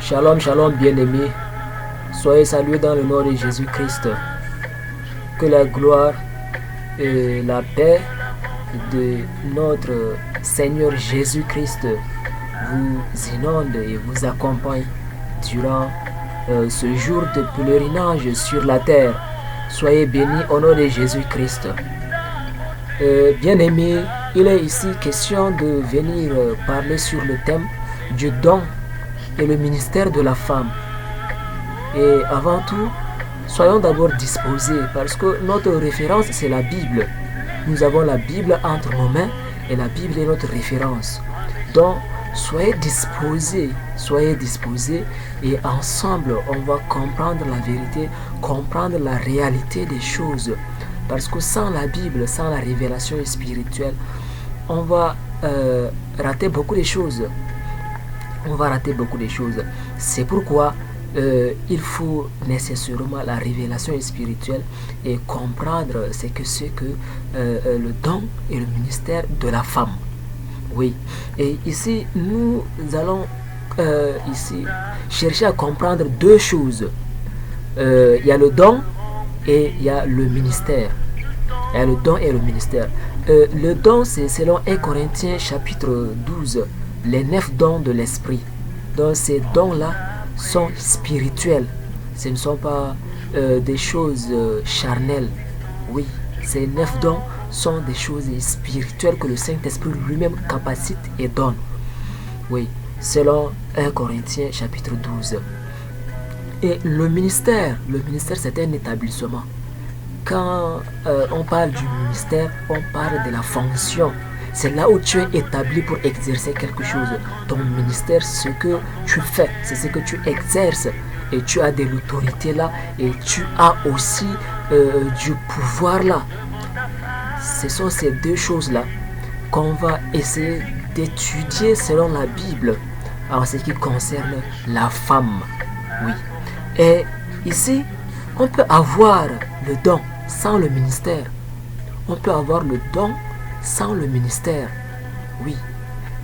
Shalom, shalom bien-aimés. Soyez salués dans le nom de Jésus-Christ. Que la gloire et la paix de notre Seigneur Jésus-Christ vous inonde et vous accompagne durant ce jour de pèlerinage sur la terre. Soyez bénis au nom de Jésus-Christ. Bien-aimés, il est ici question de venir parler sur le thème du don et le ministère de la femme. Et avant tout, soyons d'abord disposés parce que notre référence c'est la Bible. Nous avons la Bible entre nos mains et la Bible est notre référence. Donc, soyez disposés et ensemble on va comprendre la vérité, comprendre la réalité des choses. Parce que sans la Bible, sans la révélation spirituelle, on va rater beaucoup de choses. C'est pourquoi il faut nécessairement la révélation spirituelle et comprendre ce que c'est que le don et le ministère de la femme. Oui. Et ici, nous allons chercher à comprendre deux choses. Il y a le don et il y a le ministère. Le don, c'est selon 1 Corinthiens chapitre 12, les 9 dons de l'esprit. Donc ces dons-là sont spirituels. Ce ne sont pas des choses charnelles. Oui, ces 9 dons sont des choses spirituelles que le Saint-Esprit lui-même capacite et donne. Oui, selon 1 Corinthiens chapitre 12. Et le ministère c'est un établissement. Quand on parle du ministère, on parle de la fonction. C'est là où tu es établi pour exercer quelque chose. Ton ministère, ce que tu fais, c'est ce que tu exerces. Et tu as de l'autorité là. Et tu as aussi du pouvoir là. Ce sont ces deux choses-là qu'on va essayer d'étudier selon la Bible en ce qui concerne la femme. Oui. Et ici, on peut avoir le don sans le ministère. On peut avoir le don sans le ministère. Oui.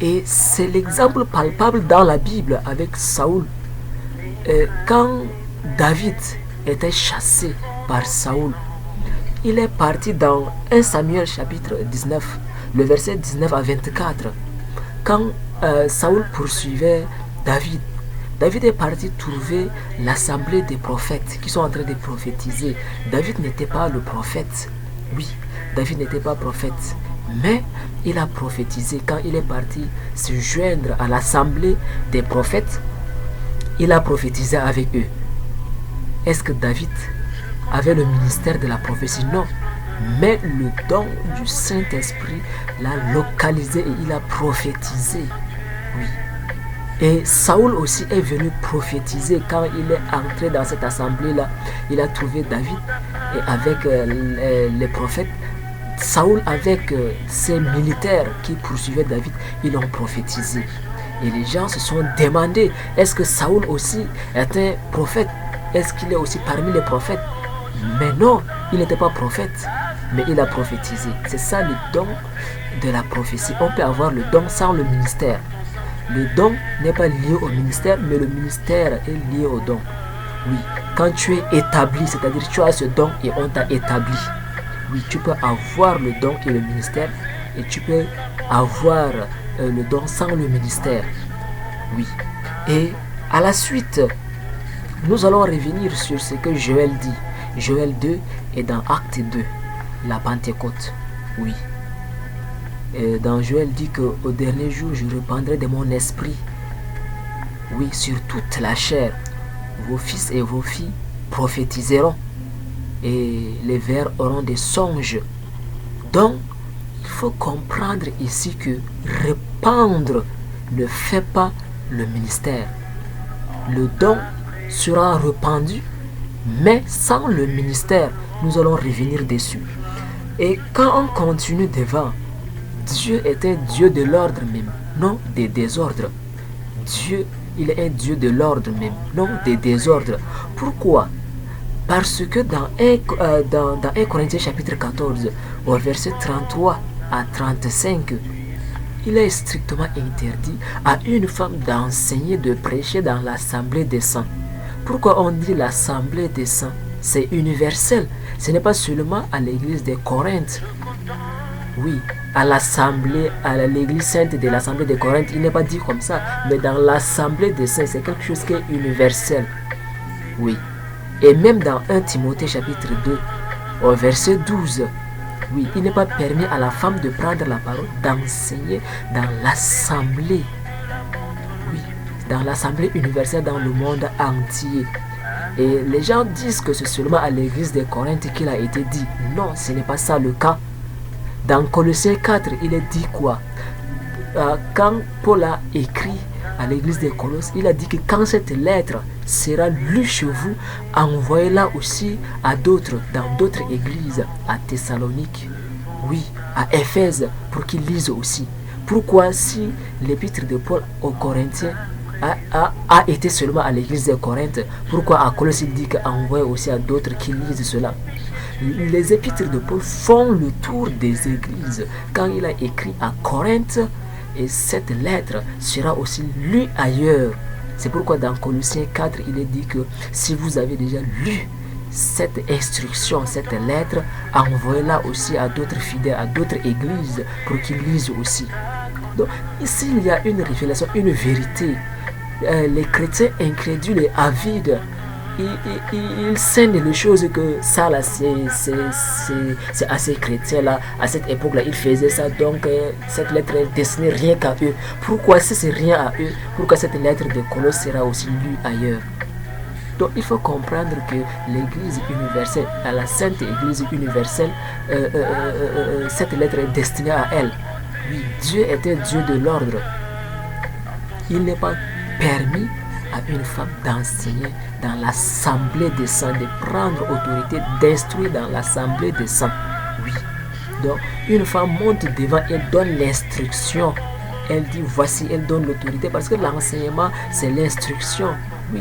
Et c'est l'exemple palpable dans la Bible avec Saoul. Quand David était chassé par Saoul, il est parti dans 1 Samuel chapitre 19, le verset 19 à 24. Quand Saoul poursuivait David, David est parti trouver l'assemblée des prophètes qui sont en train de prophétiser. David n'était pas le prophète. Oui, David n'était pas prophète. Mais il a prophétisé. Quand il est parti se joindre à l'assemblée des prophètes, il a prophétisé avec eux. Est-ce que David avait le ministère de la prophétie? Non. Mais le don du Saint-Esprit l'a localisé et il a prophétisé. Oui. Et Saoul aussi est venu prophétiser quand il est entré dans cette assemblée-là. Il a trouvé David et avec les prophètes. Saoul avec ses militaires qui poursuivaient David, ils ont prophétisé. Et les gens se sont demandé, est-ce que Saoul aussi est un prophète? Est-ce qu'il est aussi parmi les prophètes? Mais non, il n'était pas prophète, mais il a prophétisé. C'est ça le don de la prophétie. On peut avoir le don sans le ministère. Le don n'est pas lié au ministère, mais le ministère est lié au don. Oui, quand tu es établi, c'est-à-dire tu as ce don et on t'a établi. Oui, tu peux avoir le don et le ministère et tu peux avoir le don sans le ministère. Oui. Et à la suite, nous allons revenir sur ce que Joël dit. Joël 2 est dans Acte 2, la Pentecôte. Oui. Et dans Joël dit qu'au dernier jour, je répandrai de mon esprit. Oui, sur toute la chair. Vos fils et vos filles prophétiseront. Et les vers auront des songes. Donc, il faut comprendre ici que répandre ne fait pas le ministère. Le don sera répandu, mais sans le ministère, nous allons revenir dessus. Et quand on continue devant, Dieu est un Dieu de l'ordre même, non des désordres. Dieu, il est un Dieu de l'ordre même, non des désordres. Pourquoi? Parce que dans 1 Corinthiens chapitre 14, au verset 33 à 35, il est strictement interdit à une femme d'enseigner, de prêcher dans l'assemblée des saints. Pourquoi on dit l'assemblée des saints? C'est universel. Ce n'est pas seulement à l'église de Corinthe. Oui, à l'assemblée, à l'église sainte de l'assemblée de Corinthe, il n'est pas dit comme ça. Mais dans l'assemblée des saints, c'est quelque chose qui est universel. Oui. Et même dans 1 Timothée chapitre 2, au verset 12, oui, il n'est pas permis à la femme de prendre la parole, d'enseigner dans l'assemblée. Oui, dans l'assemblée universelle dans le monde entier. Et les gens disent que c'est seulement à l'église de Corinthe qu'il a été dit. Non, ce n'est pas ça le cas. Dans Colossiens 4, il est dit quoi? Quand Paul a écrit à l'église de Colosse, il a dit que quand cette lettre sera lue chez vous, envoyez-la aussi à d'autres, dans d'autres églises, à Thessalonique, oui, à Éphèse, pour qu'ils lisent aussi. Pourquoi si l'épître de Paul aux Corinthiens a été seulement à l'église de Corinthe, pourquoi à Colosse il dit qu'envoie aussi à d'autres qui lisent cela? Les épîtres de Paul font le tour des églises. Quand il a écrit à Corinthe, et cette lettre sera aussi lue ailleurs. C'est pourquoi dans Colossiens 4, il est dit que si vous avez déjà lu cette instruction, cette lettre, envoyez-la aussi à d'autres fidèles, à d'autres églises, pour qu'ils lisent aussi. Donc ici, il y a une révélation, une vérité. Les chrétiens incrédules et avides, ils scènent les choses que ça là, c'est à ces chrétiens là, à cette époque là, ils faisaient ça, donc cette lettre est destinée rien qu'à eux. Pourquoi si c'est rien à eux, pourquoi cette lettre de Colosse sera aussi lue ailleurs? Donc il faut comprendre que l'église universelle, à la sainte église universelle, cette lettre est destinée à elle. Oui, Dieu était Dieu de l'ordre. Il n'est pas permis à une femme d'enseigner dans l'assemblée des saints, de prendre autorité, d'instruire dans l'assemblée des saints. Oui. Donc, une femme monte devant, elle donne l'instruction. Elle dit, voici, elle donne l'autorité, parce que l'enseignement, c'est l'instruction. Oui.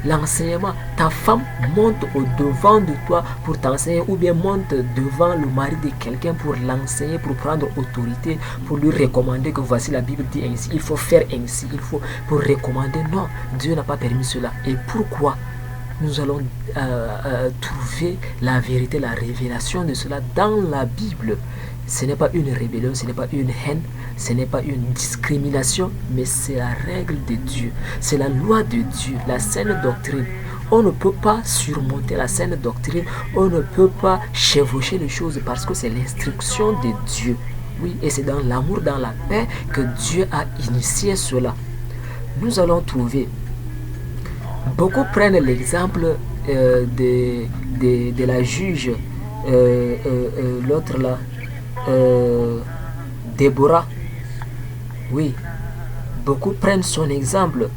L'enseignement, ta femme monte au devant de toi pour t'enseigner, ou bien monte devant le mari de quelqu'un pour l'enseigner, pour prendre autorité, pour lui recommander que voici la Bible dit ainsi, il faut faire ainsi, il faut pour recommander. Non, Dieu n'a pas permis cela. Et pourquoi? Nous allons trouver la vérité, la révélation de cela dans la Bible. Ce n'est pas une rébellion, ce n'est pas une haine, ce n'est pas une discrimination, mais c'est la règle de Dieu. C'est la loi de Dieu, la saine doctrine. On ne peut pas surmonter la saine doctrine, on ne peut pas chevaucher les choses parce que c'est l'instruction de Dieu. Oui, et c'est dans l'amour, dans la paix que Dieu a initié cela. Nous allons trouver. Beaucoup prennent l'exemple de la juge, l'autre là, Déborah. Oui, beaucoup prennent son exemple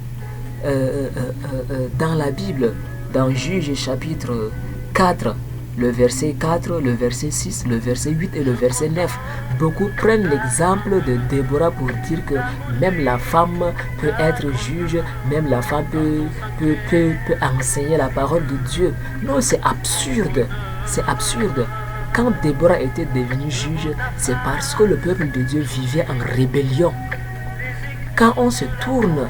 dans la Bible, dans Juges chapitre 4, le verset 4, le verset 6, le verset 8 et le verset 9. Beaucoup prennent l'exemple de Déborah pour dire que même la femme peut être juge, même la femme peut enseigner la parole de Dieu. Non, c'est absurde, c'est absurde. Quand Déborah était devenue juge, c'est parce que le peuple de Dieu vivait en rébellion. Quand on se tourne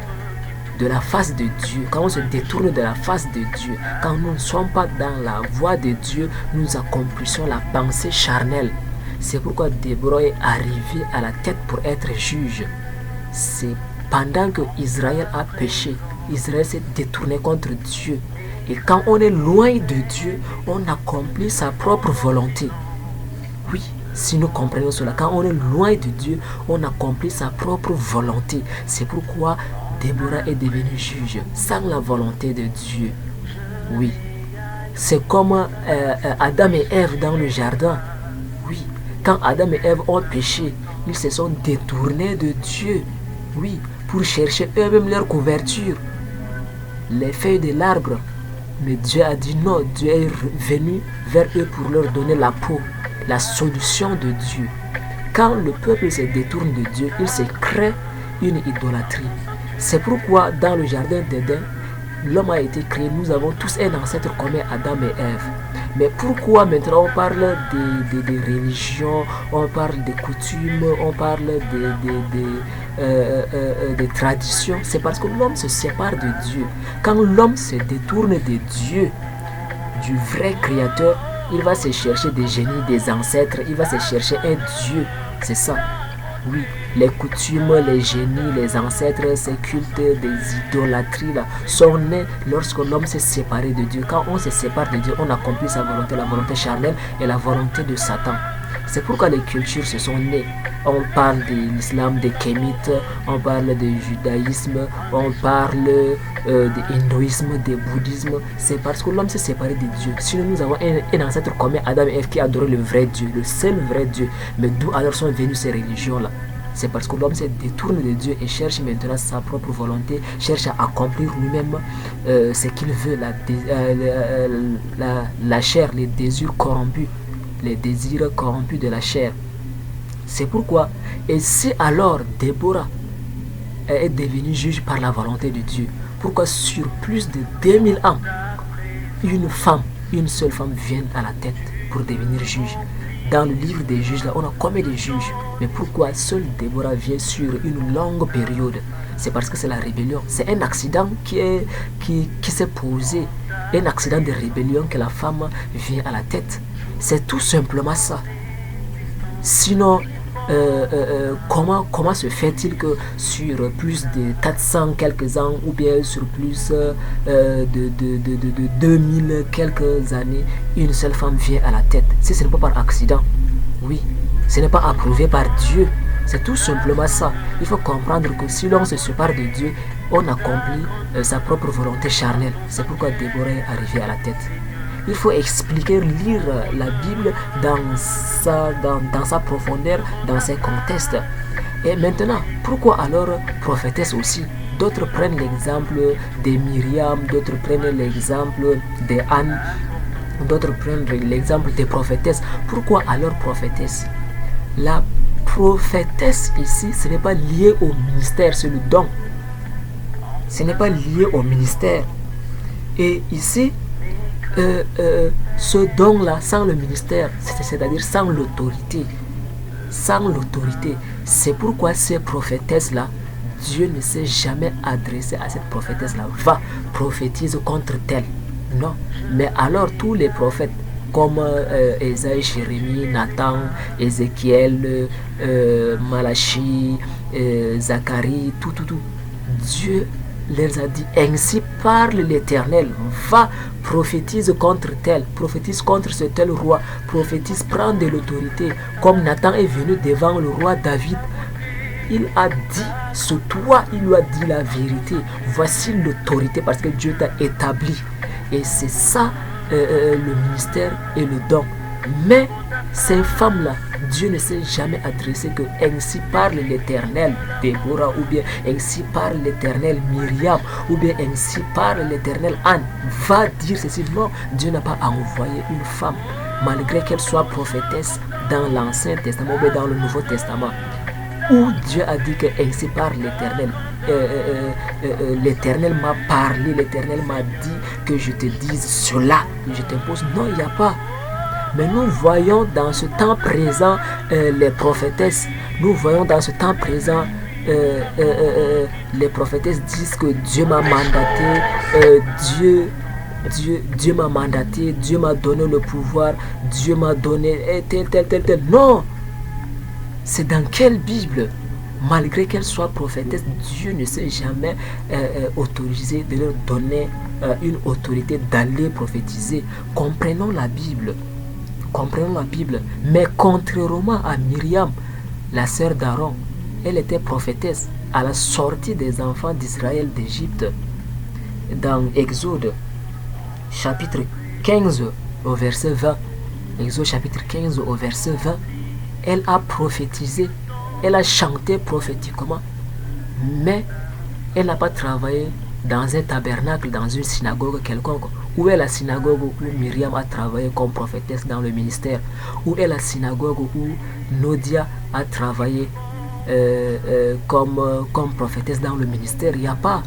de la face de Dieu, quand on se détourne de la face de Dieu, quand nous ne sommes pas dans la voie de Dieu, nous accomplissons la pensée charnelle. C'est pourquoi Déborah est arrivée à la tête pour être juge. C'est pendant que Israël a péché, Israël s'est détourné contre Dieu. Et quand on est loin de Dieu, on accomplit sa propre volonté. Oui, si nous comprenons cela, quand on est loin de Dieu, on accomplit sa propre volonté. C'est pourquoi Déborah est devenue juge sans la volonté de Dieu. Oui, c'est comme Adam et Ève dans le jardin. Oui, quand Adam et Ève ont péché, ils se sont détournés de Dieu. Oui, pour chercher eux-mêmes leur couverture, les feuilles de l'arbre. Mais Dieu a dit non, Dieu est venu vers eux pour leur donner la peau, la solution de Dieu. Quand le peuple se détourne de Dieu, il se crée une idolâtrie. C'est pourquoi dans le jardin d'Éden, l'homme a été créé. Nous avons tous un ancêtre commun, Adam et Ève. Mais pourquoi maintenant on parle des religions, on parle des coutumes, on parle des traditions? C'est parce que l'homme se sépare de Dieu. Quand l'homme se détourne de Dieu, du vrai créateur, il va se chercher des génies, des ancêtres, il va se chercher un Dieu. C'est ça. Oui, les coutumes, les génies, les ancêtres, ces cultes, des idolâtries là, sont nés lorsque l'homme s'est séparé de Dieu. Quand on se sépare de Dieu, on accomplit sa volonté, la volonté charnelle et la volonté de Satan. C'est pourquoi les cultures se sont nées. On parle de l'islam, des kémites, on parle du judaïsme, on parle de hindouisme, du bouddhisme. C'est parce que l'homme s'est séparé de Dieu. Sinon, nous avons un ancêtre comme Adam et Ève qui adorait le vrai Dieu, le seul vrai Dieu. Mais d'où alors sont venues ces religions-là? C'est parce que l'homme se détourne de Dieu et cherche maintenant sa propre volonté, cherche à accomplir lui-même ce qu'il veut, la chair, les désirs corrompus de la chair. C'est pourquoi, et si alors Déborah est devenue juge par la volonté de Dieu, pourquoi sur plus de 2000 ans, une seule femme vient à la tête pour devenir juge? Dans le livre des juges, là, on a combien de juges? Mais pourquoi seule Déborah vient sur une longue période? C'est parce que c'est la rébellion. C'est un accident qui s'est posé. Un accident de rébellion que la femme vient à la tête. C'est tout simplement ça. Sinon, comment se fait-il que sur plus de 400 quelques ans ou bien sur plus de 2000 quelques années, une seule femme vient à la tête? Si ce n'est pas par accident, oui, ce n'est pas approuvé par Dieu. C'est tout simplement ça. Il faut comprendre que si l'on se sépare de Dieu, on accomplit sa propre volonté charnelle. C'est pourquoi Déborah est arrivée à la tête. Il faut expliquer, lire la Bible dans sa profondeur, dans ses contextes. Et maintenant, pourquoi alors prophétesse aussi? D'autres prennent l'exemple de Myriam, d'autres prennent l'exemple de Anne, d'autres prennent l'exemple des prophétesses. Pourquoi alors prophétesse? La prophétesse ici, ce n'est pas lié au ministère, c'est le don. Ce n'est pas lié au ministère. Et ici, ce don-là, sans le ministère, c'est-à-dire sans l'autorité, c'est pourquoi ces prophétesses-là, Dieu ne s'est jamais adressé à cette prophétesse-là. Va, prophétise contre tel. Non. Mais alors tous les prophètes, comme Ésaïe, Jérémie, Nathan, Ézéchiel, Malachie, Zacharie, tout. Dieu leur a dit, ainsi parle l'Éternel, va, prophétise contre tel, prophétise contre ce tel roi, prophétise, prends de l'autorité. Comme Nathan est venu devant le roi David, il a dit, sur toi, il lui a dit la vérité. Voici l'autorité parce que Dieu t'a établi. Et c'est ça le ministère et le don. Mais ces femmes-là, Dieu ne s'est jamais adressé que ainsi parle l'Éternel, Déborah, ou bien ainsi parle l'Éternel, Myriam, ou bien ainsi parle l'Éternel, Anne. Va dire ceci. Non, Dieu n'a pas envoyé une femme, malgré qu'elle soit prophétesse dans l'Ancien Testament ou dans le Nouveau Testament, où Dieu a dit que ainsi parle l'Éternel. L'Éternel m'a parlé, l'Éternel m'a dit que je te dise cela, que je t'impose. Non, il n'y a pas. Mais nous voyons dans ce temps présent les prophétesses. Nous voyons dans ce temps présent les prophétesses disent que Dieu m'a mandaté, Dieu m'a mandaté, Dieu m'a donné le pouvoir, Dieu m'a donné tel. Non! C'est dans quelle Bible? Malgré qu'elle soit prophétesse, Dieu ne s'est jamais autorisé de leur donner une autorité d'aller prophétiser. Comprenons la Bible. Mais contrairement à Myriam, la sœur d'Aaron, elle était prophétesse à la sortie des enfants d'Israël d'Égypte. Dans Exode chapitre 15 au verset 20, Exode chapitre 15 au verset 20, elle a prophétisé, elle a chanté prophétiquement, mais elle n'a pas travaillé dans un tabernacle, dans une synagogue quelconque. Où est la synagogue où Myriam a travaillé comme prophétesse dans le ministère? Où est la synagogue où Nodia a travaillé comme prophétesse dans le ministère? Il n'y a pas.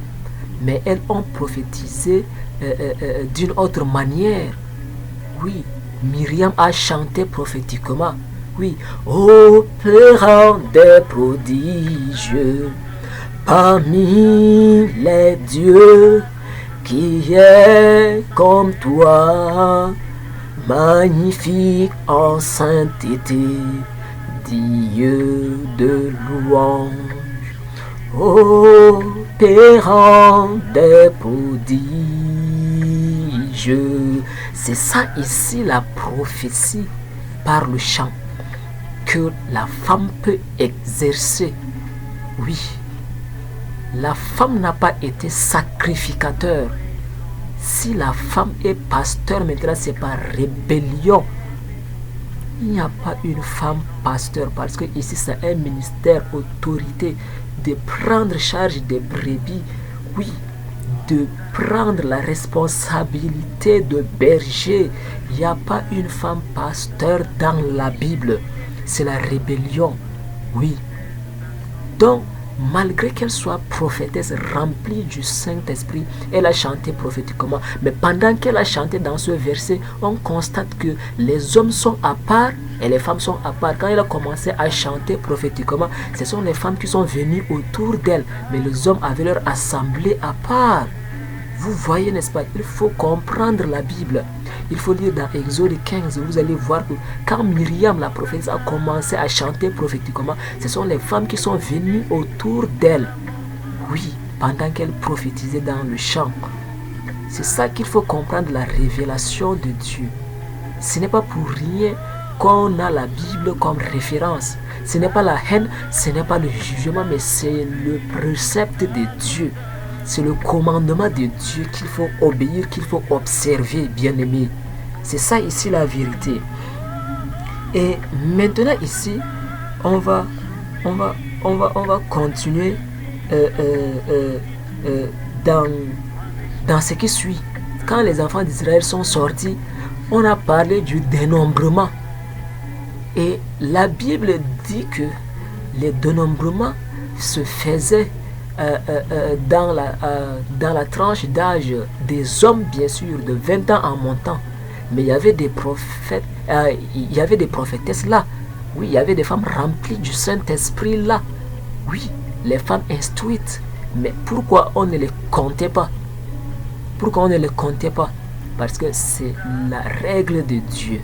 Mais elles ont prophétisé d'une autre manière. Oui, Myriam a chanté prophétiquement. Oui, opérant des prodiges parmi les dieux, qui est comme toi, magnifique en sainteté, digne de louange, opérant des prodiges. C'est ça ici la prophétie par le chant que la femme peut exercer. Oui, la femme n'a pas été sacrificateur. Si la femme est pasteur, maintenant c'est par rébellion. Il n'y a pas une femme pasteur parce que ici c'est un ministère autorité de prendre charge des brebis. Oui, de prendre la responsabilité de berger. Il n'y a pas une femme pasteur dans la Bible. C'est la rébellion. Oui. Donc, malgré qu'elle soit prophétesse remplie du Saint-Esprit, elle a chanté prophétiquement. Mais pendant qu'elle a chanté dans ce verset, on constate que les hommes sont à part et les femmes sont à part. Quand elle a commencé à chanter prophétiquement, ce sont les femmes qui sont venues autour d'elle. Mais les hommes avaient leur assemblée à part. Vous voyez, n'est-ce pas? Il faut comprendre la Bible. Il faut lire dans Exode 15, vous allez voir que quand Myriam, la prophétesse, a commencé à chanter prophétiquement, ce sont les femmes qui sont venues autour d'elle. Oui, pendant qu'elle prophétisait dans le chant. C'est ça qu'il faut comprendre, la révélation de Dieu. Ce n'est pas pour rien qu'on a la Bible comme référence. Ce n'est pas la haine, ce n'est pas le jugement, mais c'est le précepte de Dieu. C'est le commandement de Dieu qu'il faut obéir, qu'il faut observer, bien-aimé. C'est ça ici la vérité. Et maintenant ici, on va continuer dans ce qui suit. Quand les enfants d'Israël sont sortis, on a parlé du dénombrement. Et la Bible dit que les dénombrements se faisaient dans la tranche d'âge des hommes, bien sûr, de 20 ans en montant. Mais il y avait des prophètes, il y avait des prophétesses là. Oui, il y avait des femmes remplies du Saint-Esprit là. Oui, les femmes instruites. Mais pourquoi on ne les comptait pas? Pourquoi on ne les comptait pas? Parce que c'est la règle de Dieu.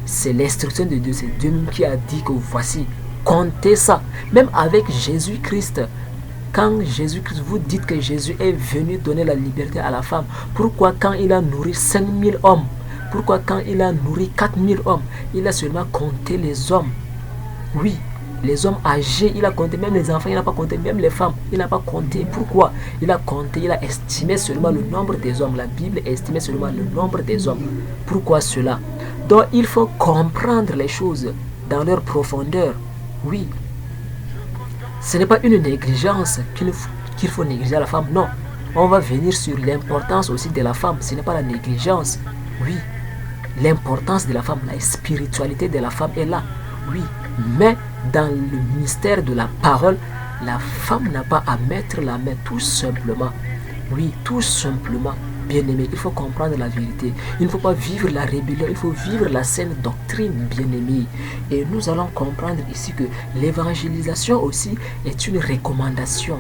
C'est l'instruction de Dieu. C'est Dieu qui a dit que voici, comptez ça. Même avec Jésus-Christ. Quand Jésus-Christ, vous dites que Jésus est venu donner la liberté à la femme, pourquoi quand il a nourri 5000 hommes, pourquoi quand il a nourri 4000 hommes, il a seulement compté les hommes? Oui, les hommes âgés, il a compté même les enfants, il n'a pas compté même les femmes, il n'a pas compté. Pourquoi? Il a compté, il a estimé seulement le nombre des hommes. La Bible estimait seulement le nombre des hommes. Pourquoi cela? Donc il faut comprendre les choses dans leur profondeur. Oui. Ce n'est pas une négligence qu'il faut négliger à la femme, non. On va venir sur l'importance aussi de la femme. Ce n'est pas la négligence. Oui, l'importance de la femme, la spiritualité de la femme est là. Oui, mais dans le ministère de la parole, la femme n'a pas à mettre la main, tout simplement. Oui, tout simplement. Bien-aimé, il faut comprendre la vérité. Il ne faut pas vivre la rébellion, il faut vivre la saine doctrine, bien-aimé. Et nous allons comprendre ici que l'évangélisation aussi est une recommandation.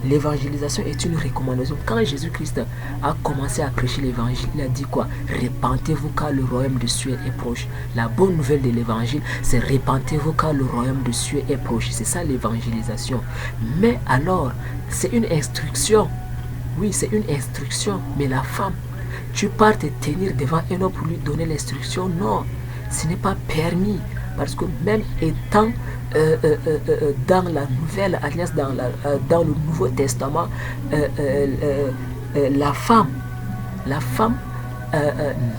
L'évangélisation est une recommandation. Quand Jésus-Christ a commencé à prêcher l'évangile, il a dit quoi? Répentez-vous car le royaume de Dieu est proche. La bonne nouvelle de l'évangile, c'est répentez-vous car le royaume de Dieu est proche. C'est ça l'évangélisation. Mais alors, c'est une instruction. Oui, c'est une instruction, mais la femme, tu pars te tenir devant un homme pour lui donner l'instruction? Non, ce n'est pas permis. Parce que même étant dans la nouvelle alliance, dans le Nouveau Testament, la femme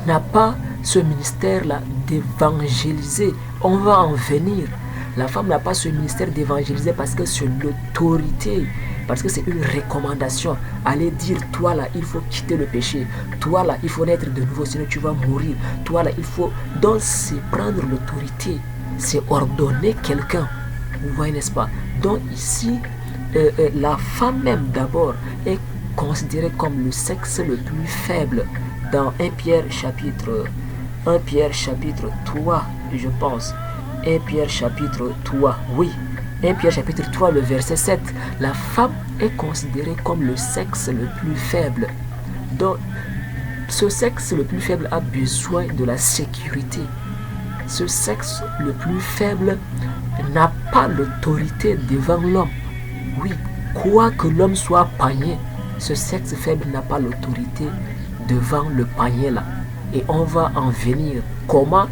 n'a pas ce ministère-là d'évangéliser. On va en venir. La femme n'a pas ce ministère d'évangéliser parce que c'est l'autorité. Parce que c'est une recommandation. Allez dire, toi là, il faut quitter le péché. Toi là, il faut naître de nouveau, sinon tu vas mourir. Toi là, il faut... Donc c'est prendre l'autorité. C'est ordonner quelqu'un. Vous voyez, n'est-ce pas? Donc ici, la femme même d'abord est considérée comme le sexe le plus faible. Dans 1 Pierre chapitre 1 Pierre chapitre 3, je pense. 1 Pierre chapitre 3, oui. 1 Pierre chapitre 3, le verset 7. La femme est considérée comme le sexe le plus faible. Donc, ce sexe le plus faible a besoin de la sécurité. Ce sexe le plus faible n'a pas l'autorité devant l'homme. Oui, quoi que l'homme soit païen, ce sexe faible n'a pas l'autorité devant le païen là. Et on va en venir. Comment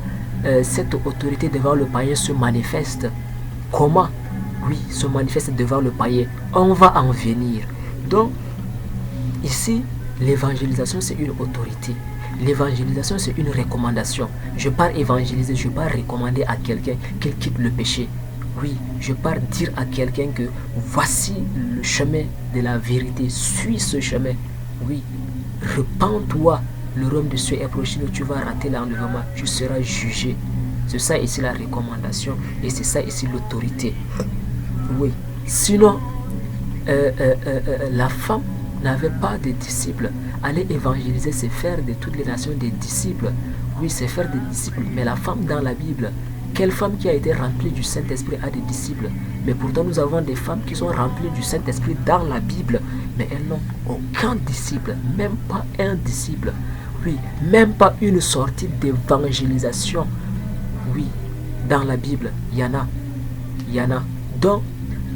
cette autorité devant le païen se manifeste? Comment? Oui, se manifeste devant le païen. On va en venir. Donc, ici, l'évangélisation, c'est une autorité. L'évangélisation, c'est une recommandation. Je pars évangéliser, je pars recommander à quelqu'un qu'il quitte le péché. Oui, je pars dire à quelqu'un que voici le chemin de la vérité. Suis ce chemin. Oui, repens-toi. Le royaume de Dieu est proche, sinon tu vas rater l'enlèvement. Tu seras jugé. C'est ça ici la recommandation et c'est ça ici l'autorité. Oui, sinon, la femme n'avait pas de disciples. Aller évangéliser, c'est faire de toutes les nations des disciples. Oui, c'est faire des disciples. Mais la femme dans la Bible, quelle femme qui a été remplie du Saint-Esprit a des disciples? Mais pourtant, nous avons des femmes qui sont remplies du Saint-Esprit dans la Bible. Mais elles n'ont aucun disciple, même pas un disciple. Oui, même pas une sortie d'évangélisation. Oui, dans la Bible, il y en a. Il y en a. Donc,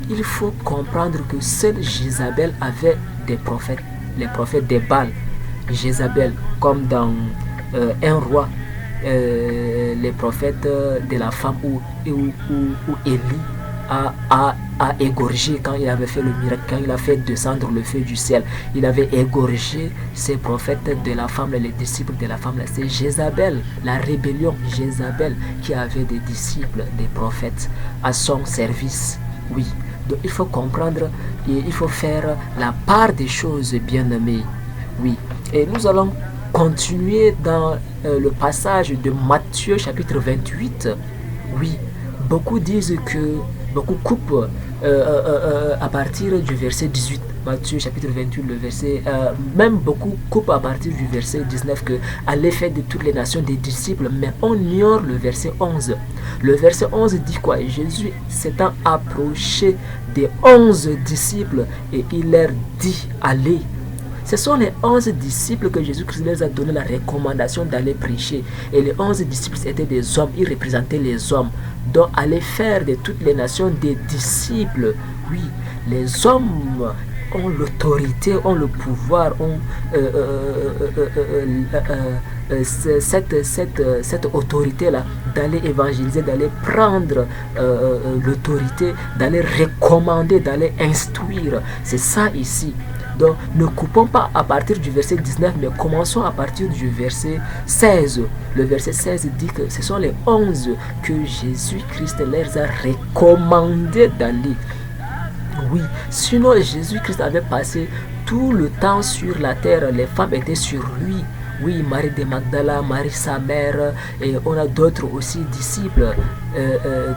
il faut comprendre que seule Jézabel avait des prophètes, les prophètes des Baals. Jézabel, comme dans un roi, les prophètes de la femme où Élie a égorgé quand il avait fait le miracle, quand il a fait descendre le feu du ciel. Il avait égorgé ces prophètes de la femme, les disciples de la femme. C'est Jézabel, la rébellion Jézabel qui avait des disciples, des prophètes à son service. Oui, donc il faut comprendre et il faut faire la part des choses, bien-aimés. Oui, et nous allons continuer dans le passage de Matthieu chapitre 28. Oui, beaucoup disent que, beaucoup coupent à partir du verset 18. Matthieu chapitre 28, le verset, même beaucoup coupent à partir du verset 19 que allez faire de toutes les nations des disciples, mais on ignore le verset 11. Le verset 11 dit quoi? Jésus s'étant approché des 11 disciples et il leur dit allez. Ce sont les 11 disciples que Jésus-Christ leur a donné la recommandation d'aller prêcher. Et les 11 disciples étaient des hommes, ils représentaient les hommes. Donc, aller faire de toutes les nations des disciples. Oui, les hommes ont l'autorité, ont le pouvoir, ont cette autorité-là d'aller évangéliser, d'aller prendre l'autorité, d'aller recommander, d'aller instruire. C'est ça ici. Donc, ne coupons pas à partir du verset 19, mais commençons à partir du verset 16. Le verset 16 dit que ce sont les 11 que Jésus-Christ leur a recommandé d'aller. Oui, sinon Jésus-Christ avait passé tout le temps sur la terre, les femmes étaient sur lui. Oui, Marie de Magdala, Marie sa mère, et on a d'autres aussi disciples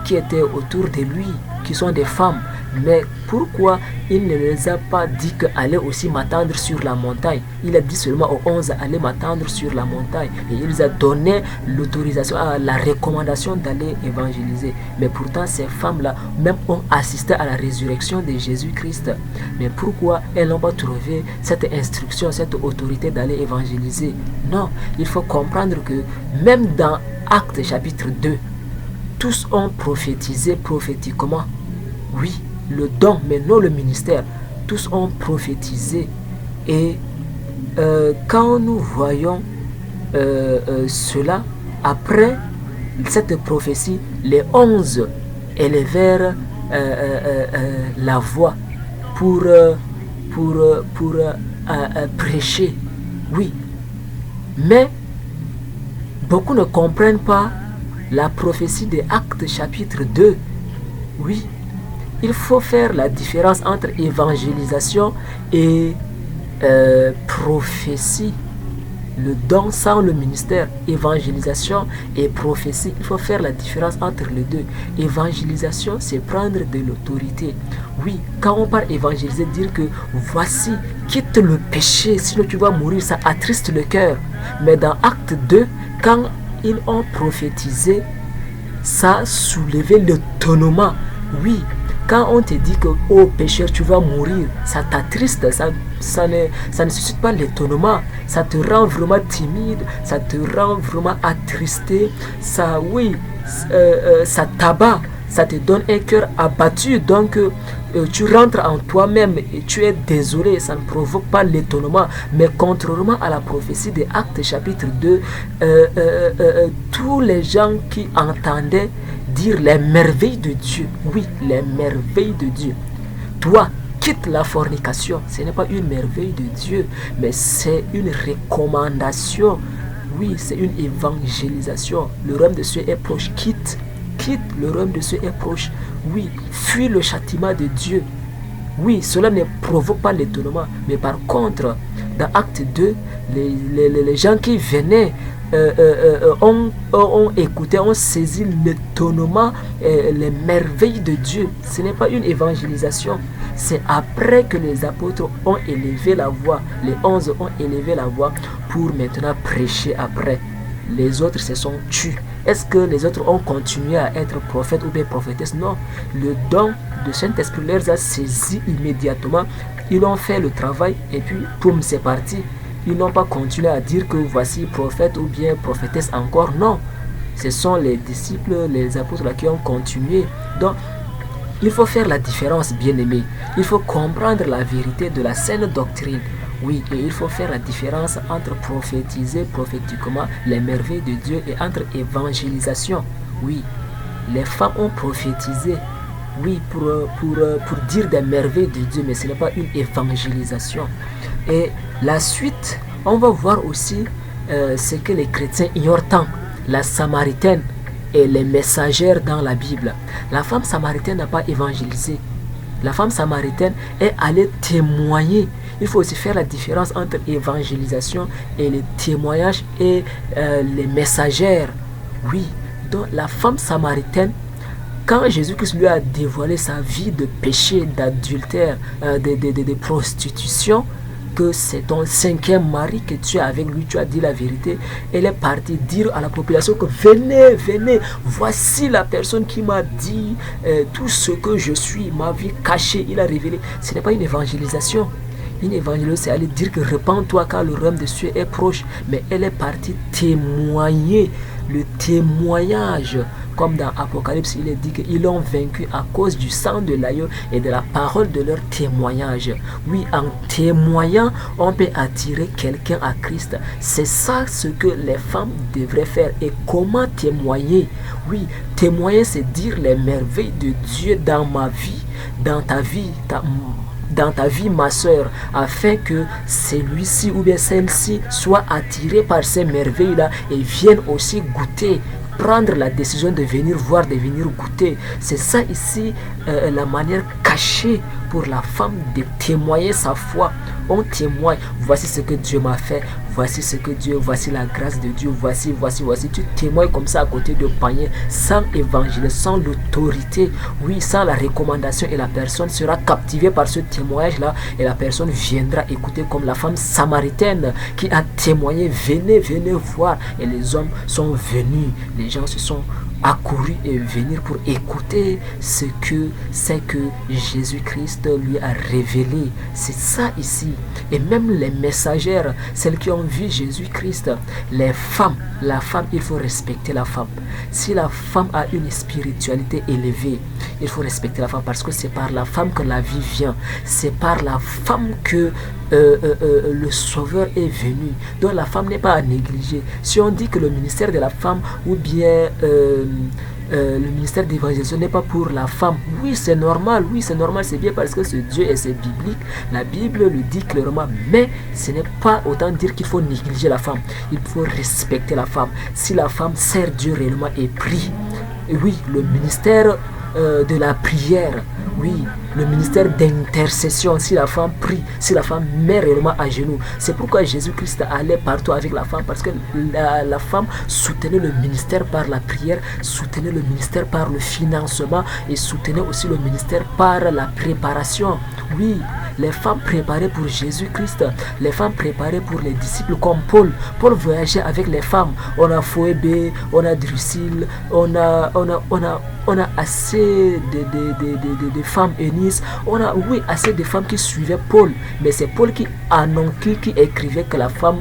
qui étaient autour de lui, qui sont des femmes. Mais pourquoi il ne les a pas dit qu'allez aussi m'attendre sur la montagne? Il a dit seulement aux 11, allez m'attendre sur la montagne. Et il les a donné l'autorisation, la recommandation d'aller évangéliser. Mais pourtant, ces femmes-là, même ont assisté à la résurrection de Jésus-Christ. Mais pourquoi elles n'ont pas trouvé cette instruction, cette autorité d'aller évangéliser? Non, il faut comprendre que même dans Actes chapitre 2, tous ont prophétisé prophétiquement. Oui, le don, mais non le ministère. Tous ont prophétisé. Et quand nous voyons cela, après cette prophétie, les 11 élevèrent la voix pour prêcher. Oui, mais beaucoup ne comprennent pas la prophétie des Actes chapitre 2. Oui, il faut faire la différence entre évangélisation et prophétie. Le don sans le ministère, évangélisation et prophétie, il faut faire la différence entre les deux. Évangélisation, c'est prendre de l'autorité. Oui, quand on parle évangéliser, dire que voici, quitte le péché, sinon tu vas mourir, ça attriste le cœur. Mais dans Acte 2, quand ils ont prophétisé, ça a soulevé l'étonnement. Oui, quand on te dit que, oh pécheur, tu vas mourir, ça t'attriste, ça ne suscite pas l'étonnement, ça te rend vraiment timide, ça te rend vraiment attristé, ça, oui, ça t'abat, ça te donne un cœur abattu, donc tu rentres en toi-même et tu es désolé, ça ne provoque pas l'étonnement. Mais contrairement à la prophétie des Actes chapitre 2, tous les gens qui entendaient dire les merveilles de Dieu, oui, les merveilles de Dieu, toi, quitte la fornication, ce n'est pas une merveille de Dieu, mais c'est une recommandation, oui, c'est une évangélisation. Le royaume de Dieu est proche, quitte le royaume de Dieu est proche. Oui, fuis le châtiment de Dieu. Oui, cela ne provoque pas l'étonnement. Mais par contre, dans Acte 2, les gens qui venaient ont écouté, ont saisi l'étonnement, les merveilles de Dieu. Ce n'est pas une évangélisation. C'est après que les apôtres ont élevé la voix, les 11 ont élevé la voix pour maintenant prêcher après. Les autres se sont tus. Est-ce que les autres ont continué à être prophètes ou bien prophétesses? Non. Le don de Saint-Esprit les a saisis immédiatement. Ils ont fait le travail et puis, poum, c'est parti. Ils n'ont pas continué à dire que voici prophète ou bien prophétesse encore. Non. Ce sont les disciples, les apôtres là qui ont continué. Donc, il faut faire la différence, bien-aimés. Il faut comprendre la vérité de la saine doctrine. Oui, et il faut faire la différence entre prophétiser prophétiquement les merveilles de Dieu et entre évangélisation. Oui, les femmes ont prophétisé, oui, pour dire des merveilles de Dieu, mais ce n'est pas une évangélisation. Et la suite, on va voir aussi ce que les chrétiens ignorent tant, la Samaritaine et les messagères dans la Bible. La femme samaritaine n'a pas évangélisé. La femme samaritaine est allée témoigner. Il faut aussi faire la différence entre évangélisation et les témoignages et les messagères. Oui, donc la femme samaritaine, quand Jésus-Christ lui a dévoilé sa vie de péché, d'adultère, de prostitution, que c'est ton 5e mari que tu es avec lui, tu as dit la vérité, elle est partie dire à la population que venez, voici la personne qui m'a dit tout ce que je suis, ma vie cachée, il a révélé. Ce n'est pas une évangélisation. Une évangélisation, c'est aller dire que repens-toi car le royaume de Dieu est proche. Mais elle est partie témoigner, le témoignage. Comme dans Apocalypse, il est dit qu'ils ont vaincu à cause du sang de l'agneau et de la parole de leur témoignage. Oui, en témoignant, on peut attirer quelqu'un à Christ. C'est ça ce que les femmes devraient faire. Et comment témoigner? Oui, témoigner, c'est dire les merveilles de Dieu dans ma vie, dans ta vie, dans ta vie, ma soeur, afin que celui-ci ou bien celle-ci soit attiré par ces merveilles-là et vienne aussi goûter, prendre la décision de venir voir, de venir goûter. C'est ça ici la manière cachée pour la femme de témoigner sa foi. On témoigne, voici ce que Dieu m'a fait, voici ce que Dieu, voici la grâce de Dieu, voici. Tu témoignes comme ça à côté de panier, sans évangile, sans l'autorité, oui, sans la recommandation, et la personne sera captivée par ce témoignage-là et la personne viendra écouter comme la femme samaritaine qui a témoigné, venez voir, et les hommes sont venus, les gens se sont accourus et venir pour écouter ce que c'est que Jésus-Christ lui a révélé. C'est ça ici. Et même les messagères, celles qui ont vu Jésus-Christ, les femmes, la femme, il faut respecter la femme. Si la femme a une spiritualité élevée, il faut respecter la femme parce que c'est par la femme que la vie vient. C'est par la femme que le Sauveur est venu. Donc la femme n'est pas à négliger. Si on dit que le ministère de la femme ou bien le ministère d'évangélisation n'est pas pour la femme, oui c'est normal, c'est bien parce que ce Dieu et c'est biblique, la Bible le dit clairement, mais ce n'est pas autant dire qu'il faut négliger la femme. Il faut respecter la femme. Si la femme sert Dieu réellement et prie, et oui, le ministère de la prière, oui, le ministère d'intercession, si la femme prie, si la femme met réellement à genoux. C'est pourquoi Jésus-Christ allait partout avec la femme, parce que la femme soutenait le ministère par la prière, soutenait le ministère par le financement et soutenait aussi le ministère par la préparation. Oui, les femmes préparées pour Jésus-Christ, les femmes préparées pour les disciples comme Paul. Paul voyageait avec les femmes. On a Phoebe, on a Drusille, on a assez de femmes Eunice, on a assez de femmes qui suivaient Paul, mais c'est Paul qui écrivait que la femme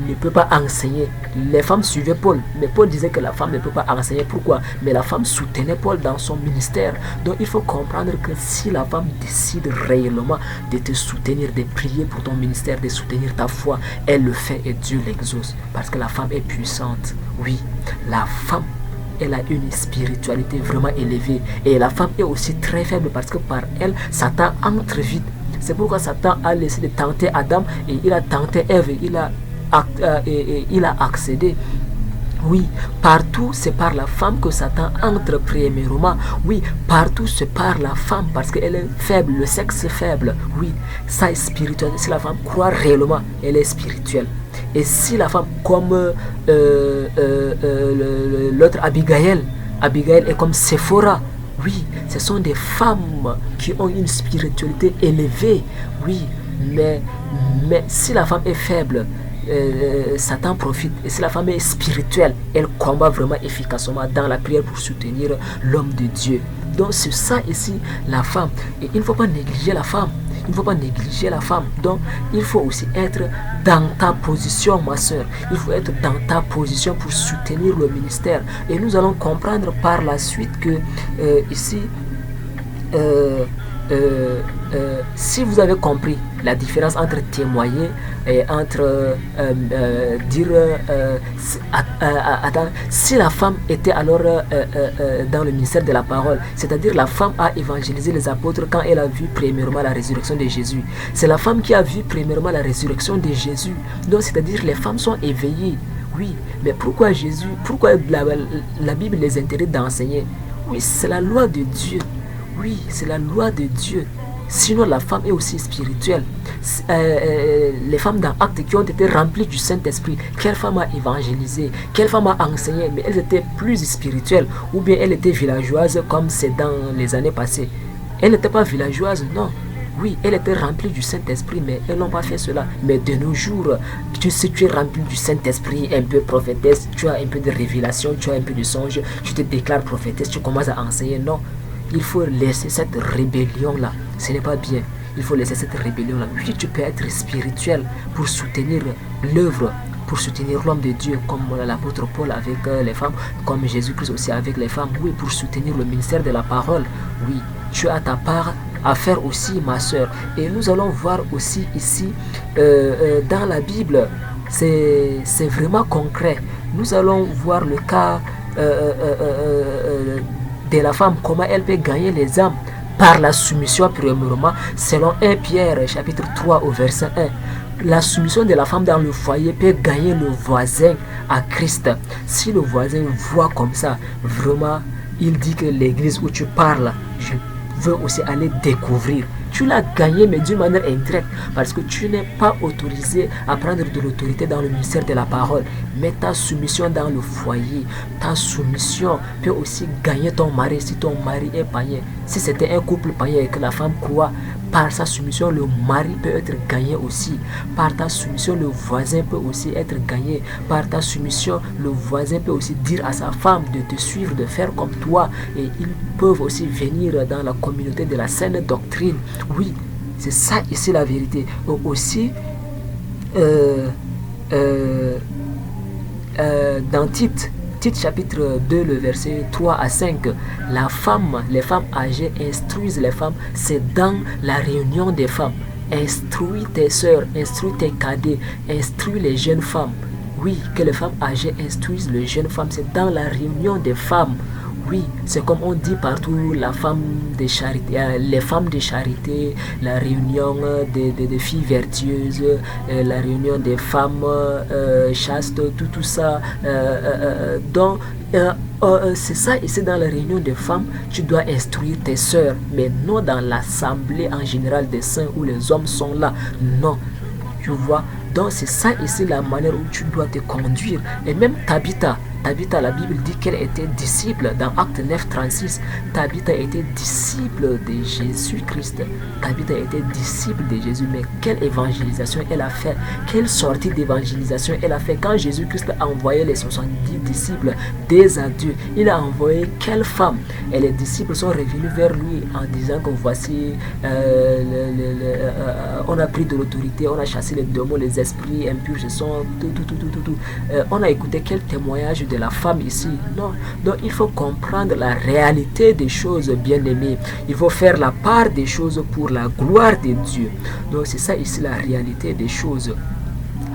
ne peut pas enseigner. Les femmes suivaient Paul, mais Paul disait que la femme ne peut pas enseigner. Pourquoi? Mais la femme soutenait Paul dans son ministère. Donc il faut comprendre que si la femme décide réellement de te soutenir, de prier pour ton ministère, de soutenir ta foi, elle le fait et Dieu l'exauce, parce que la femme est puissante. Oui, la femme, elle a une spiritualité vraiment élevée, et la femme est aussi très faible, parce que par elle, Satan entre vite. C'est pourquoi Satan a laissé de tenter Adam, et il a tenté Ève, et il a accédé. Oui, partout c'est par la femme que Satan entre premièrement. Oui, partout c'est par la femme, parce qu'elle est faible, le sexe faible. Oui, ça est spirituel. Si la femme croit réellement, elle est spirituelle. Et si la femme, comme l'autre Abigail est comme Séphora. Oui, ce sont des femmes qui ont une spiritualité élevée. Oui, mais si la femme est faible, Satan profite. Et si la femme est spirituelle, elle combat vraiment efficacement dans la prière pour soutenir l'homme de Dieu. Donc c'est ça ici la femme. Et il ne faut pas négliger la femme. Il ne faut pas négliger la femme. Donc il faut aussi être dans ta position, ma soeur. Il faut être dans ta position pour soutenir le ministère. Et nous allons comprendre par la suite que ici si vous avez compris la différence entre témoigner et entre dire attends, si la femme était alors dans le ministère de la parole, c'est-à-dire la femme a évangélisé les apôtres quand elle a vu premièrement la résurrection de Jésus. C'est la femme qui a vu premièrement la résurrection de Jésus. Donc c'est-à-dire les femmes sont éveillées. Oui, mais pourquoi la Bible les interdit d'enseigner? Oui, c'est la loi de Dieu. Oui, c'est la loi de Dieu. Sinon, la femme est aussi spirituelle. Les femmes dans Actes qui ont été remplies du Saint-Esprit, quelle femme a évangélisé, quelle femme a enseigné, mais elles étaient plus spirituelles, ou bien elles étaient villageoises comme c'est dans les années passées. Elles n'étaient pas villageoises, non. Oui, elles étaient remplies du Saint-Esprit, mais elles n'ont pas fait cela. Mais de nos jours, si tu es rempli du Saint-Esprit, un peu prophétesse, tu as un peu de révélation, tu as un peu de songe, tu te déclares prophétesse, tu commences à enseigner, non. Il faut laisser cette rébellion-là. Ce n'est pas bien. Il faut laisser cette rébellion-là. Oui, tu peux être spirituel pour soutenir l'œuvre, pour soutenir l'homme de Dieu, comme l'apôtre Paul avec les femmes, comme Jésus-Christ aussi avec les femmes. Oui, pour soutenir le ministère de la parole. Oui, tu as ta part à faire aussi, ma soeur. Et nous allons voir aussi ici, dans la Bible, c'est vraiment concret. Nous allons voir le cas de la femme, comment elle peut gagner les âmes par la soumission premièrement, selon 1 Pierre chapitre 3 au verset 1. La soumission de la femme dans le foyer peut gagner le voisin à Christ. Si le voisin voit comme ça, vraiment, il dit que l'église où tu parles, je veux aussi aller découvrir. Tu l'as gagné, mais d'une manière indirecte, parce que tu n'es pas autorisé à prendre de l'autorité dans le ministère de la parole. Mais ta soumission dans le foyer, ta soumission peut aussi gagner ton mari si ton mari est païen. Si c'était un couple païen et que la femme croit, par sa soumission, le mari peut être gagné aussi. Par ta soumission, le voisin peut aussi être gagné. Par ta soumission, le voisin peut aussi dire à sa femme de te suivre, de faire comme toi. Et ils peuvent aussi venir dans la communauté de la saine doctrine. Oui, c'est ça ici la vérité. Aussi, dans Tite chapitre 2, le verset 3 à 5, les femmes âgées instruisent les femmes, c'est dans la réunion des femmes. Instruis tes soeurs, instruis tes cadets, instruis les jeunes femmes. Oui, que les femmes âgées instruisent les jeunes femmes, c'est dans la réunion des femmes. Oui, c'est comme on dit partout, les femmes de charité, la réunion des filles vertueuses, la réunion des femmes chastes, tout ça. Donc, c'est ça, et c'est dans la réunion des femmes, tu dois instruire tes sœurs, mais non dans l'assemblée en général des saints où les hommes sont là. Non, tu vois. Donc, c'est ça ici la manière où tu dois te conduire. Et même Tabitha, Tabitha, la Bible dit qu'elle était disciple dans Acte 9, 36. Tabitha était disciple de Jésus-Christ. Tabitha était disciple de Jésus. Mais quelle évangélisation elle a fait? Quelle sortie d'évangélisation elle a fait? Quand Jésus-Christ a envoyé les 70 disciples des adieux, il a envoyé quelle femme? Et les disciples sont revenus vers lui en disant que voici, on a pris de l'autorité, on a chassé les démons, les esprits impurs, tout. On a écouté quel témoignage de la femme ici? Non. Donc il faut comprendre la réalité des choses, bien-aimés. Il faut faire la part des choses pour la gloire de Dieu. Donc c'est ça ici la réalité des choses.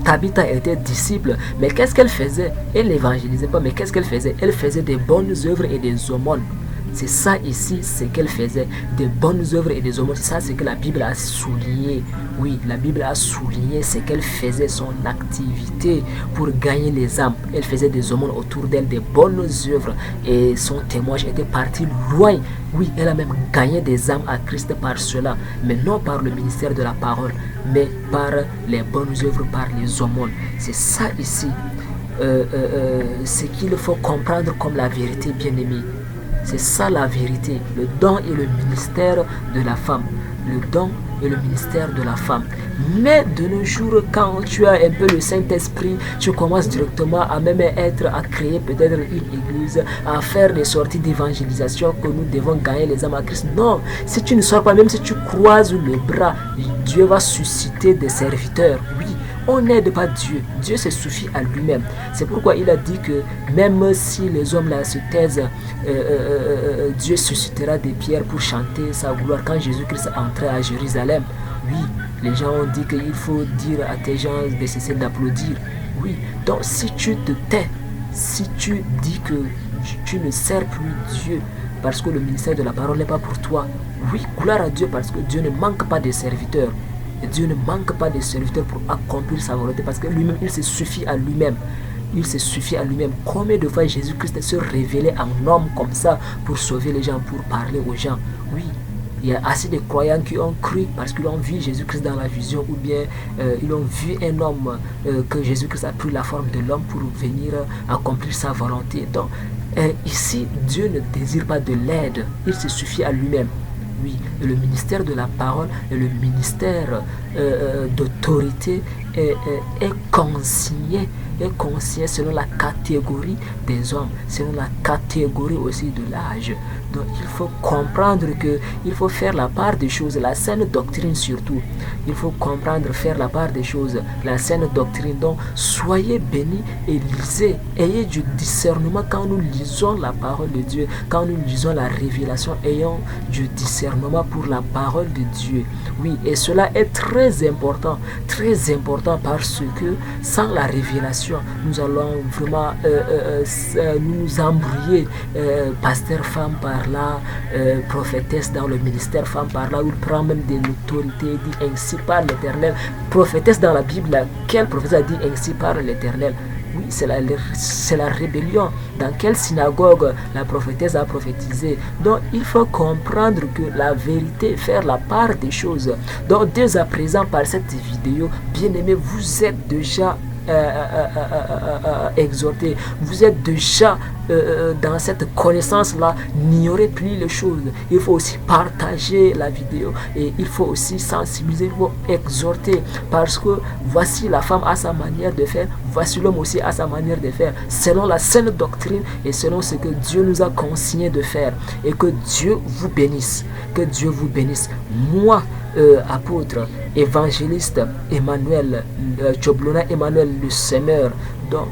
Tabitha était disciple, mais qu'est-ce qu'elle faisait? Elle n'évangélisait pas, mais qu'est-ce qu'elle faisait? Elle faisait des bonnes œuvres et des aumônes. C'est ça ici, ce qu'elle faisait, des bonnes œuvres et des aumônes. C'est ça ce que la Bible a souligné. Oui, la Bible a souligné ce qu'elle faisait, son activité pour gagner les âmes. Elle faisait des aumônes autour d'elle, des bonnes œuvres, et son témoignage était parti loin. Oui, elle a même gagné des âmes à Christ par cela, mais non par le ministère de la parole, mais par les bonnes œuvres, par les aumônes. C'est ça ici, ce qu'il faut comprendre comme la vérité, bien-aimée. C'est ça la vérité, le don et le ministère de la femme. Le don et le ministère de la femme. Mais de nos jours, quand tu as un peu le Saint-Esprit, tu commences directement à même à créer peut-être une église, à faire des sorties d'évangélisation que nous devons gagner les âmes à Christ. Non, si tu ne sors pas, même si tu croises les bras, Dieu va susciter des serviteurs. Oui. On n'aide pas Dieu. Dieu se suffit à lui-même. C'est pourquoi il a dit que même si les hommes là se taisent, Dieu suscitera des pierres pour chanter sa gloire. Quand Jésus-Christ entrait à Jérusalem, oui, les gens ont dit qu'il faut dire à tes gens de cesser d'applaudir. Oui, donc si tu te tais, si tu dis que tu ne sers plus Dieu parce que le ministère de la parole n'est pas pour toi, oui, gloire à Dieu parce que Dieu ne manque pas de serviteurs. Dieu ne manque pas de serviteurs pour accomplir sa volonté parce que lui-même, il se suffit à lui-même. Il se suffit à lui-même. Combien de fois Jésus-Christ se révélait en homme comme ça pour sauver les gens, pour parler aux gens? Oui, il y a assez de croyants qui ont cru parce qu'ils ont vu Jésus-Christ dans la vision, ou bien ils ont vu un homme que Jésus-Christ a pris la forme de l'homme pour venir accomplir sa volonté. Donc ici, Dieu ne désire pas de l'aide. Il se suffit à lui-même. Oui, et le ministère de la parole et le ministère d'autorité est consigné selon la catégorie des hommes, selon la catégorie aussi de l'âge. Donc il faut comprendre qu'il faut faire la part des choses, la saine doctrine surtout. Il faut comprendre, faire la part des choses, la saine doctrine. Donc soyez bénis et lisez, ayez du discernement quand nous lisons la parole de Dieu, quand nous lisons la révélation, ayons du discernement pour la parole de Dieu. Oui, et cela est très important parce que sans la révélation, nous allons vraiment nous embrouiller, pasteur femme par là, prophétesse dans le ministère femme par là, où il prend même des autorités, dit ainsi par l'Éternel. Prophétesse dans la Bible, quel prophète a dit ainsi par l'Éternel? Oui, c'est la rébellion. Dans quelle synagogue la prophétesse a prophétisé? Donc il faut comprendre que la vérité, faire la part des choses. Donc dès à présent, par cette vidéo, bien aimé, vous êtes déjà exhorté, vous êtes déjà dans cette connaissance-là. N'ignorez plus les choses. Il faut aussi partager la vidéo et il faut aussi sensibiliser, il faut exhorter, parce que voici la femme à sa manière de faire, voici l'homme aussi à sa manière de faire, selon la saine doctrine et selon ce que Dieu nous a consigné de faire. Et que Dieu vous bénisse, que Dieu vous bénisse. Moi, apôtre, évangéliste Emmanuel, Choblona Emmanuel le Semeur, donc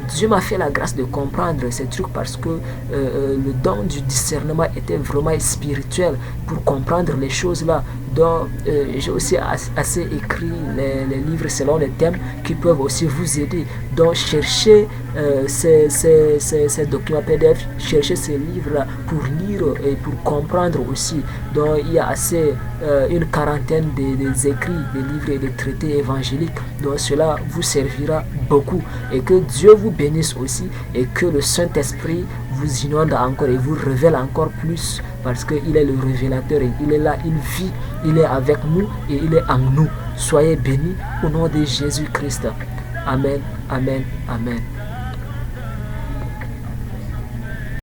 Dieu m'a fait la grâce de comprendre ces trucs parce que le don du discernement était vraiment spirituel pour comprendre les choses là. Donc j'ai aussi assez écrit les livres selon les thèmes qui peuvent aussi vous aider. Donc cherchez ces documents PDF, cherchez ces livres là pour lire et pour comprendre aussi. Donc il y a assez une quarantaine des écrits, des livres et des traités évangéliques. Donc cela vous servira beaucoup. Et que Dieu vous bénisse aussi et que le Saint-Esprit vous inonde encore et vous révèle encore plus, parce qu'il est le révélateur et il est là, il vit, il est avec nous et il est en nous. Soyez bénis au nom de Jésus-Christ. Amen, amen, amen.